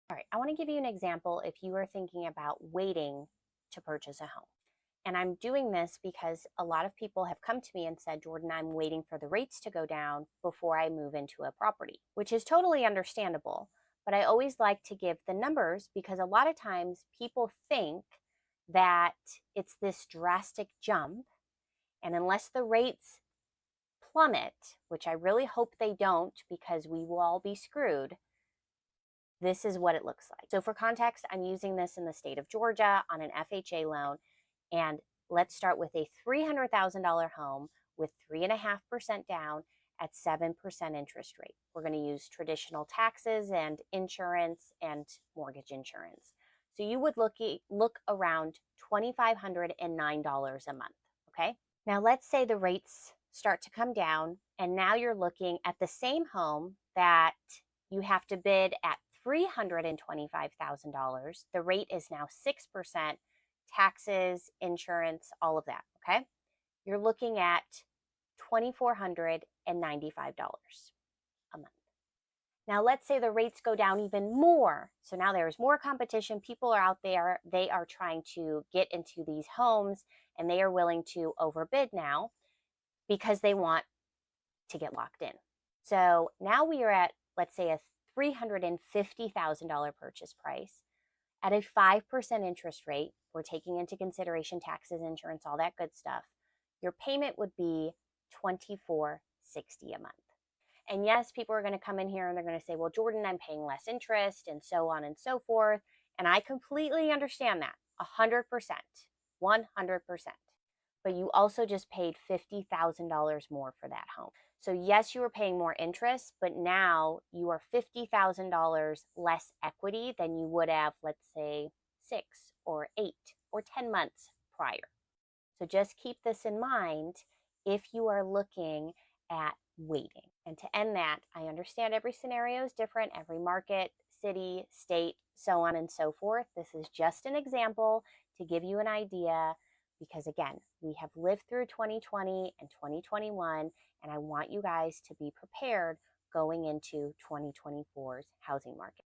All right, I want to give you an example if you are thinking about waiting to purchase a home. And I'm doing this because a lot of people have come to me and said, Jordan, I'm waiting for the rates to go down before I move into a property, which is totally understandable. But I always like to give the numbers because a lot of times people think that it's this drastic jump. And unless the rates plummet, which I really hope they don't because we will all be screwed, this is what it looks like. So for context, I'm using this in the state of Georgia on an FHA loan. And let's start with a $300,000 home with 3.5% down at 7% interest rate. We're going to use traditional taxes and insurance and mortgage insurance. So you would look around $2,509 a month, okay? Now let's say the rates start to come down and now you're looking at the same home that you have to bid at $325,000. The rate is now 6%, taxes, insurance, all of that, okay? You're looking at $2,495 a month. Now, let's say the rates go down even more. So now there's more competition. People are out there. They are trying to get into these homes and they are willing to overbid now because they want to get locked in. So now we are at, let's say, a $350,000 purchase price at a 5% interest rate. We're taking into consideration taxes, insurance, all that good stuff. Your payment would be $2,460 a month. And yes, people are going to come in here and they're going to say, well, Jordan, I'm paying less interest and so on and so forth. And I completely understand that, 100%, 100%. But you also just paid $50,000 more for that home. So yes, you were paying more interest, but now you are $50,000 less equity than you would have, let's say, 6 or 8 or 10 months prior. So just keep this in mind if you are looking at waiting. And to end that, I understand every scenario is different, every market, city, state, so on and so forth. This is just an example to give you an idea because again, we have lived through 2020 and 2021, and I want you guys to be prepared going into 2024's housing market.